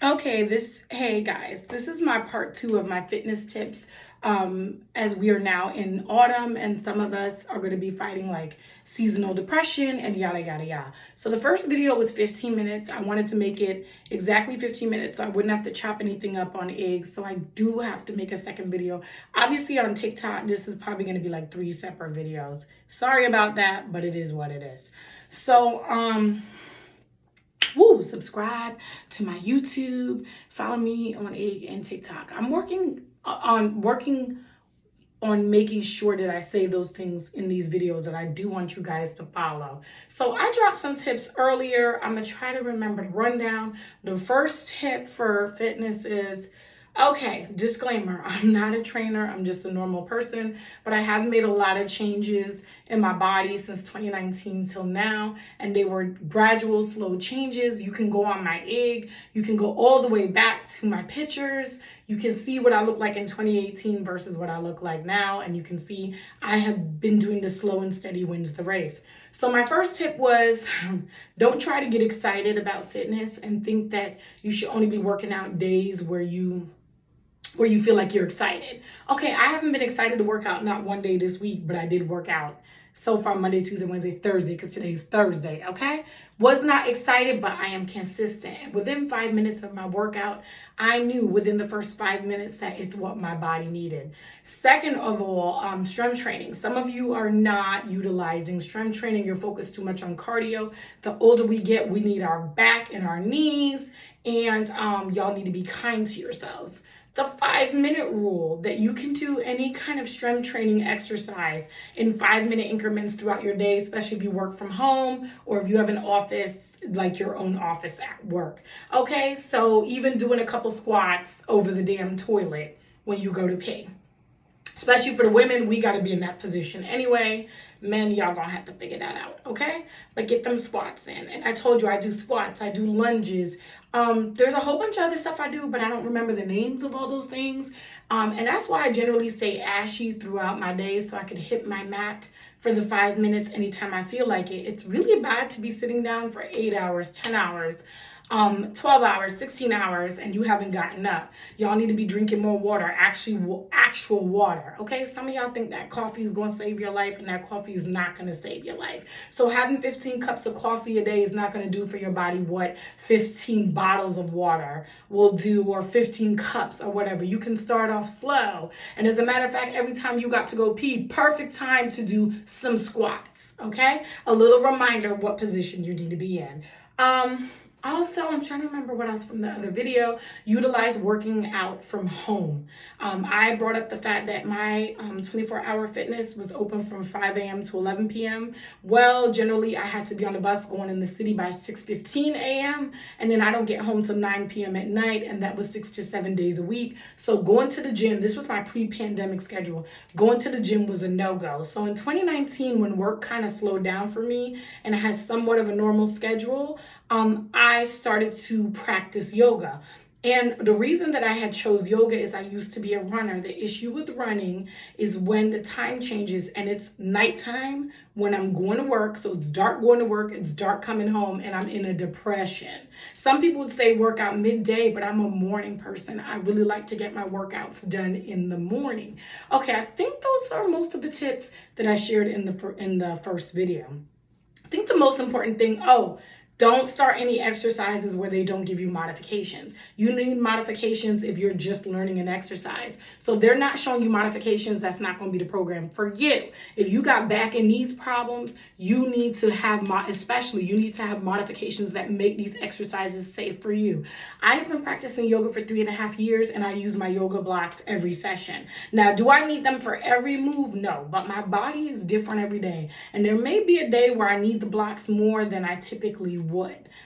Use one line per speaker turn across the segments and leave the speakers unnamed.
Okay, hey guys, this is my part two of my fitness tips. As we are now in autumn, and some of us are going to be fighting like seasonal depression and yada yada yada. So the first video was 15 minutes. I wanted to make it exactly 15 minutes so I wouldn't have to chop anything up on eggs. So I do have to make a second video. Obviously on TikTok, this is probably going to be like 3 separate videos. Sorry about that, but it is what it is. So, subscribe to my YouTube, follow me on Egg and TikTok. I'm working on making sure that I say those things in these videos that I do want you guys to follow. So I dropped some tips earlier. I'm gonna try to remember to run down. The first tip for fitness is, okay, disclaimer, I'm not a trainer, I'm just a normal person, but I have made a lot of changes in my body since 2019 till now, and they were gradual, slow changes. You can go on my Egg, you can go all the way back to my pictures, you can see what I look like in 2018 versus what I look like now, and you can see I have been doing the slow and steady wins the race. So my first tip was don't try to get excited about fitness and think that you should only be working out days where you feel like you're excited. Okay, I haven't been excited to work out not one day this week, but I did work out so far Monday, Tuesday, Wednesday, Thursday, because today's Thursday, okay? Was not excited, but I am consistent. And within 5 minutes of my workout, I knew within the first 5 minutes that it's what my body needed. Second of all, strength training. Some of you are not utilizing strength training. You're focused too much on cardio. The older we get, we need our back and our knees, and y'all need to be kind to yourselves. The 5-minute rule, that you can do any kind of strength training exercise in 5-minute increments throughout your day, especially if you work from home or if you have an office, like your own office at work. Okay, so even doing a couple squats over the damn toilet when you go to pee. Especially for the women, we got to be in that position anyway. Men, y'all gonna have to figure that out, okay? But get them squats in. And I told you I do squats, I do lunges. There's a whole bunch of other stuff I do, but I don't remember the names of all those things. And that's why I generally stay ashy throughout my day so I can hit my mat for the 5 minutes anytime I feel like it. It's really bad to be sitting down for 8 hours, 10 hours. 12 hours, 16 hours, and you haven't gotten up. Y'all need to be drinking more water, actual water, okay? Some of y'all think that coffee is going to save your life, and that coffee is not going to save your life. So having 15 cups of coffee a day is not going to do for your body what 15 bottles of water will do, or 15 cups or whatever. You can start off slow. And as a matter of fact, every time you got to go pee, perfect time to do some squats, okay? A little reminder of what position you need to be in. Also, I'm trying to remember what else from the other video. Utilize working out from home. I brought up the fact that my 24-hour fitness was open from 5 a.m. to 11 p.m. Well, generally, I had to be on the bus going in the city by 6:15 a.m. And then I don't get home till 9 p.m. at night, and that was 6 to 7 days a week. So going to the gym, this was my pre-pandemic schedule. Going to the gym was a no-go. So in 2019, when work kind of slowed down for me and I had somewhat of a normal schedule, I started to practice yoga. And the reason that I had chose yoga is I used to be a runner. The issue with running is when the time changes and it's nighttime when I'm going to work. So it's dark going to work, it's dark coming home, and I'm in a depression. Some people would say work out midday, but I'm a morning person. I really like to get my workouts done in the morning. Okay, I think those are most of the tips that I shared in the first video. I think the most important thing, don't start any exercises where they don't give you modifications. You need modifications if you're just learning an exercise. So if they're not showing you modifications, that's not going to be the program for you. If you got back and knees problems, you need to have modifications that make these exercises safe for you. I have been practicing yoga for 3.5 years, and I use my yoga blocks every session. Now, do I need them for every move? No, but my body is different every day. And there may be a day where I need the blocks more than I typically would.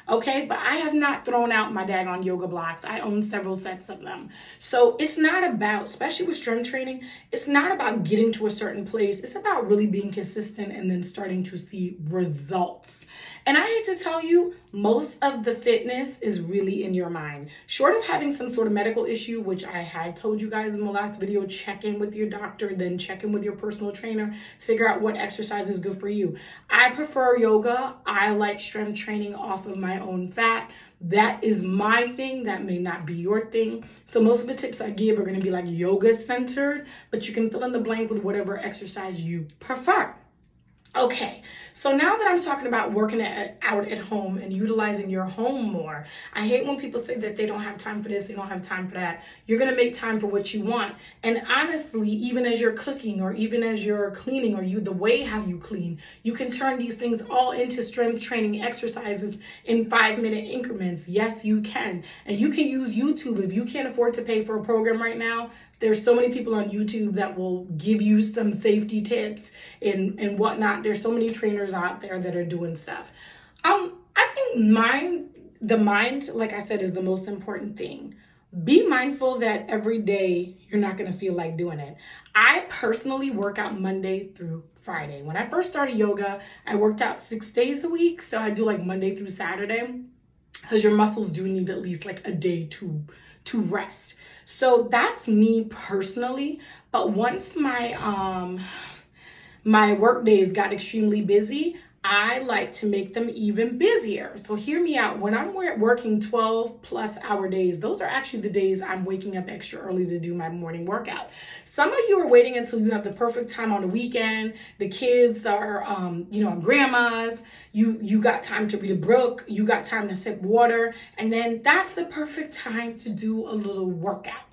Okay, but I have not thrown out my daggone yoga blocks. I own several sets of them. So it's not about, especially with strength training, it's not about getting to a certain place. It's about really being consistent and then starting to see results. And I hate to tell you, most of the fitness is really in your mind. Short of having some sort of medical issue, which I had told you guys in the last video, check in with your doctor, then check in with your personal trainer, figure out what exercise is good for you. I prefer yoga. I like strength training off of my own fat. That is my thing. That may not be your thing. So most of the tips I give are going to be like yoga centered, but you can fill in the blank with whatever exercise you prefer. Okay, so now that I'm talking about working out at home and utilizing your home more, I hate when people say that they don't have time for this, they don't have time for that. You're gonna make time for what you want. And honestly, even as you're cooking or even as you're cleaning or the way how you clean, you can turn these things all into strength training exercises in 5-minute increments. Yes, you can. And you can use YouTube. If you can't afford to pay for a program right now, there's so many people on YouTube that will give you some safety tips and whatnot. There's so many trainers out there that are doing stuff. I think the mind, like I said, is the most important thing. Be mindful that every day you're not going to feel like doing it. I personally work out Monday through Friday. When I first started yoga, I worked out 6 days a week. So I do like Monday through Saturday because your muscles do need at least like a day to rest. So that's me personally. But once my work days got extremely busy, I like to make them even busier. So hear me out. When I'm working 12 plus hour days, those are actually the days I'm waking up extra early to do my morning workout. Some of you are waiting until you have the perfect time on the weekend. The kids are, grandma's. You got time to read a book. You got time to sip water. And then that's the perfect time to do a little workout.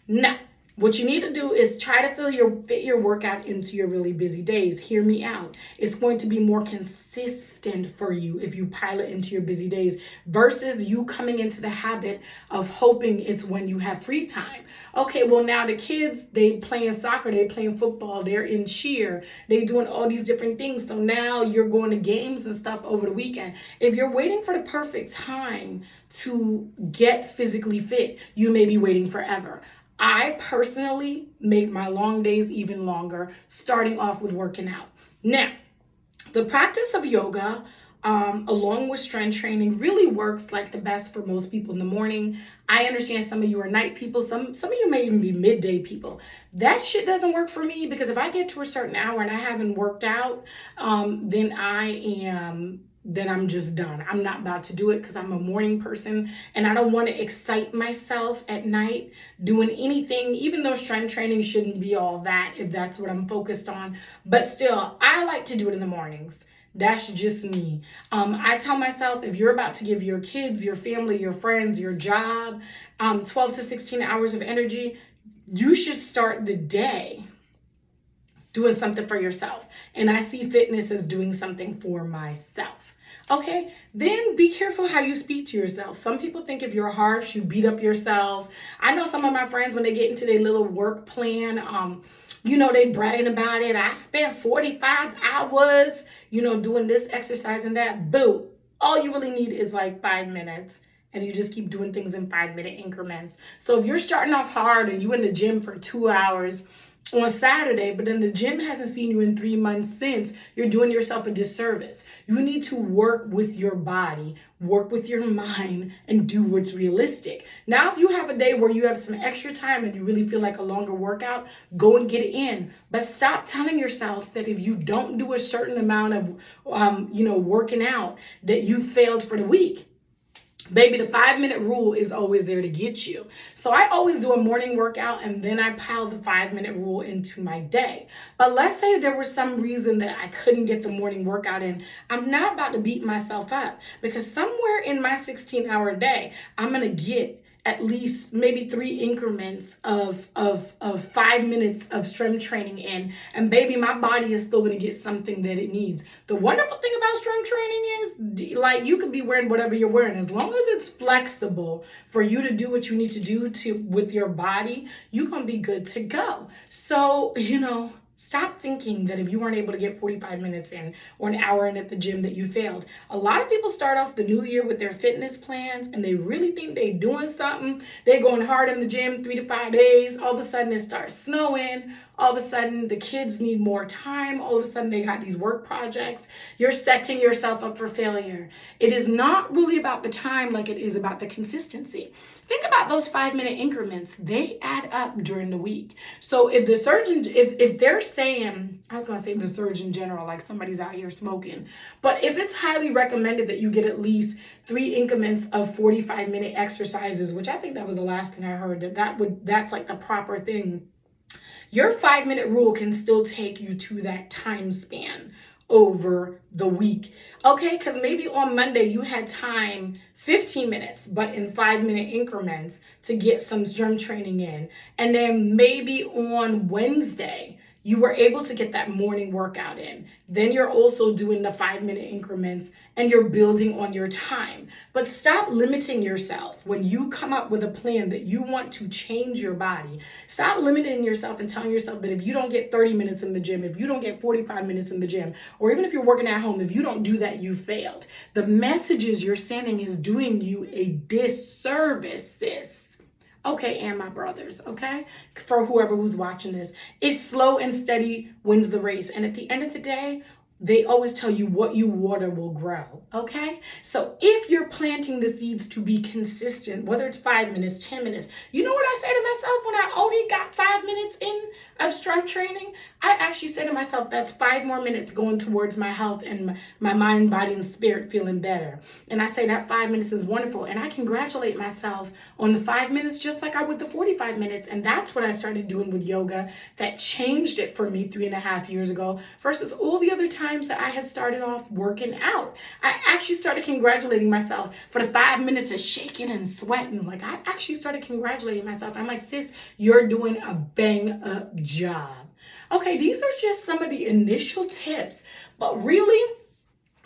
Now, what you need to do is try to fit your workout into your really busy days. Hear me out. It's going to be more consistent for you if you pile it into your busy days versus you coming into the habit of hoping it's when you have free time. Okay, well now the kids, they playing soccer, they playing football, they're in cheer, they doing all these different things. So now you're going to games and stuff over the weekend. If you're waiting for the perfect time to get physically fit, you may be waiting forever. I personally make my long days even longer, starting off with working out. Now, the practice of yoga, along with strength training, really works like the best for most people in the morning. I understand some of you are night people. Some of you may even be midday people. That shit doesn't work for me because if I get to a certain hour and I haven't worked out, then I'm just done. I'm not about to do it because I'm a morning person and I don't want to excite myself at night doing anything, even though strength training shouldn't be all that if that's what I'm focused on. But still, I like to do it in the mornings. That's just me. I tell myself, if you're about to give your kids, your family, your friends, your job, 12 to 16 hours of energy, you should start the day doing something for yourself. And I see fitness as doing something for myself. Okay, then be careful how you speak to yourself. Some people think if you're harsh, you beat up yourself. I know some of my friends, when they get into their little work plan, they bragging about it. I spent 45 hours, doing this exercise and that. Boo. All you really need is like 5 minutes. And you just keep doing things in 5-minute increments. So if you're starting off hard and you in the gym for 2 hours on Saturday, but then the gym hasn't seen you in 3 months since, you're doing yourself a disservice. You need to work with your body, work with your mind, and do what's realistic. Now, if you have a day where you have some extra time and you really feel like a longer workout, go and get it in. But stop telling yourself that if you don't do a certain amount of, working out, that you failed for the week. Baby, the 5-minute rule is always there to get you. So I always do a morning workout and then I pile the 5-minute rule into my day. But let's say there was some reason that I couldn't get the morning workout in. I'm not about to beat myself up because somewhere in my 16-hour day, I'm going to get at least maybe 3 increments of 5 minutes of strength training in. And baby, my body is still going to get something that it needs. The wonderful thing about strength training is like you could be wearing whatever you're wearing. As long as it's flexible for you to do what you need to do with your body, you're going to be good to go. So, stop thinking that if you weren't able to get 45 minutes in or an hour in at the gym that you failed. A lot of people start off the new year with their fitness plans and they really think they're doing something. They're going hard in the gym 3 to 5 days. All of a sudden it starts snowing. All of a sudden, the kids need more time. All of a sudden, they got these work projects. You're setting yourself up for failure. It is not really about the time like it is about the consistency. Think about those 5-minute increments. They add up during the week. So if the surgeon, if they're saying, I was going to say the Surgeon General, like somebody's out here smoking, but if it's highly recommended that you get at least 3 increments of 45-minute exercises, which I think that was the last thing I heard, that's like the proper thing. Your 5-minute rule can still take you to that time span over the week. Okay, because maybe on Monday you had time 15 minutes, but in 5-minute increments to get some strength training in. And then maybe on Wednesday, you were able to get that morning workout in. Then you're also doing the 5-minute increments and you're building on your time. But stop limiting yourself when you come up with a plan that you want to change your body. Stop limiting yourself and telling yourself that if you don't get 30 minutes in the gym, if you don't get 45 minutes in the gym, or even if you're working at home, if you don't do that, you failed. The messages you're sending is doing you a disservice, sis. Okay, and my brothers, okay? For whoever who's watching this, it's slow and steady wins the race. And at the end of the day, they always tell you what you water will grow, okay? So if you're planting the seeds to be consistent, whether it's 5 minutes, 10 minutes, you know what I say to myself when I only got 5 minutes in of strength training? I actually say to myself, that's 5 more minutes going towards my health and my mind, body, and spirit feeling better. And I say that 5 minutes is wonderful. And I congratulate myself on the 5 minutes just like I would the 45 minutes. And that's what I started doing with yoga that changed it for me 3.5 years ago versus all the other times that I had started off working out. I actually started congratulating myself for the 5 minutes of shaking and sweating. Like I actually started congratulating myself. I'm like, sis, you're doing a bang up job. Okay, these are just some of the initial tips, but really,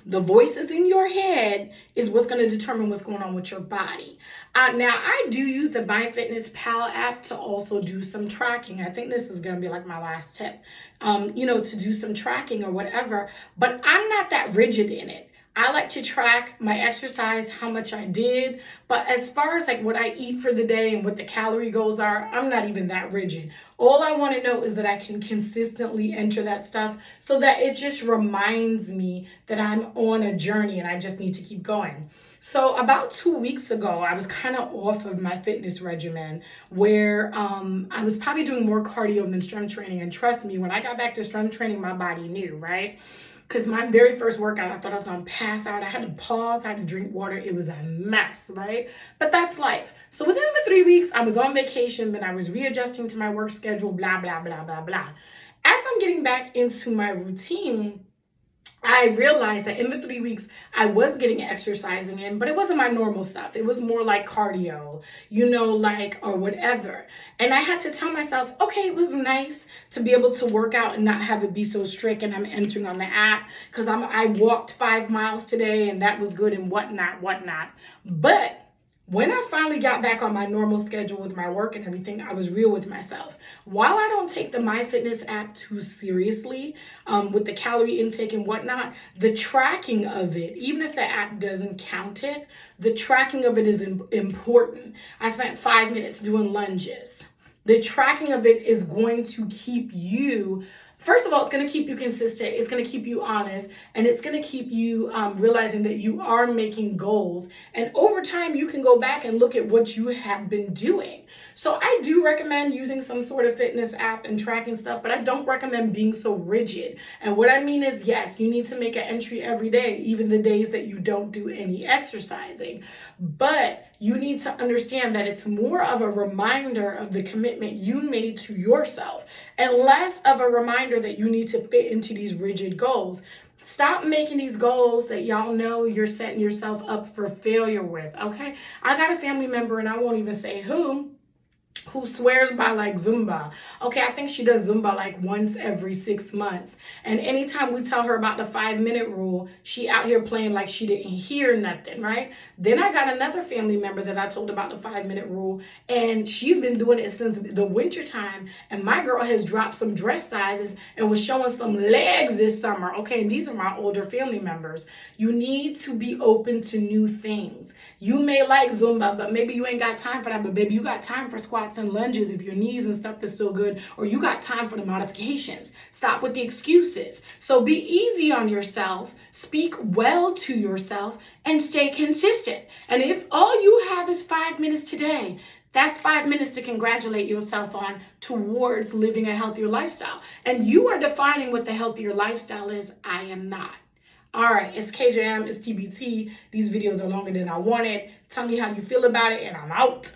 the voices in your head is what's going to determine what's going on with your body. Now, I do use the MyFitnessPal app to also do some tracking. I think this is going to be like my last tip, to do some tracking or whatever, but I'm not that rigid in it. I like to track my exercise, how much I did, but as far as like what I eat for the day and what the calorie goals are, I'm not even that rigid. All I want to know is that I can consistently enter that stuff so that it just reminds me that I'm on a journey and I just need to keep going. So about 2 weeks ago, I was kind of off of my fitness regimen where I was probably doing more cardio than strength training. And trust me, when I got back to strength training, my body knew, right? Because my very first workout, I thought I was going to pass out. I had to pause. I had to drink water. It was a mess, right? But that's life. So within the 3 weeks, I was on vacation, then I was readjusting to my work schedule, blah, blah, blah, blah, blah. As I'm getting back into my routine, I realized that in the 3 weeks, I was getting exercising in, but it wasn't my normal stuff. It was more like cardio, or whatever. And I had to tell myself, okay, it was nice to be able to work out and not have it be so strict. And I'm entering on the app because I walked 5 miles today and that was good and whatnot. But when I finally got back on my normal schedule with my work and everything, I was real with myself. While I don't take the MyFitness app too seriously with the calorie intake and whatnot, the tracking of it, even if the app doesn't count it, the tracking of it is important. I spent 5 minutes doing lunges. The tracking of it is going to keep you, first of all, it's going to keep you consistent. It's going to keep you honest. And it's going to keep you realizing that you are making goals. And over time, you can go back and look at what you have been doing. So I do recommend using some sort of fitness app and tracking stuff, but I don't recommend being so rigid. And what I mean is, yes, you need to make an entry every day, even the days that you don't do any exercising. But you need to understand that it's more of a reminder of the commitment you made to yourself and less of a reminder that you need to fit into these rigid goals. Stop making these goals that y'all know you're setting yourself up for failure with, okay? I got a family member, and I won't even say who swears by like Zumba. Okay, I think she does Zumba like once every 6 months. And anytime we tell her about the 5-minute rule, she out here playing like she didn't hear nothing, right? Then I got another family member that I told about the 5-minute rule, and she's been doing it since the winter time. And my girl has dropped some dress sizes and was showing some legs this summer. Okay, and these are my older family members. You need to be open to new things. You may like Zumba, but maybe you ain't got time for that. But baby, you got time for squat squats and lunges if your knees and stuff is still good, or you got time for the modifications. Stop with the excuses. So be easy on yourself, speak well to yourself, and stay consistent. And if all you have is 5 minutes today, that's 5 minutes to congratulate yourself on towards living a healthier lifestyle. And you are defining what the healthier lifestyle is. I am not. All right, it's KJM, it's TBT. These videos are longer than I wanted. Tell me how you feel about it, and I'm out.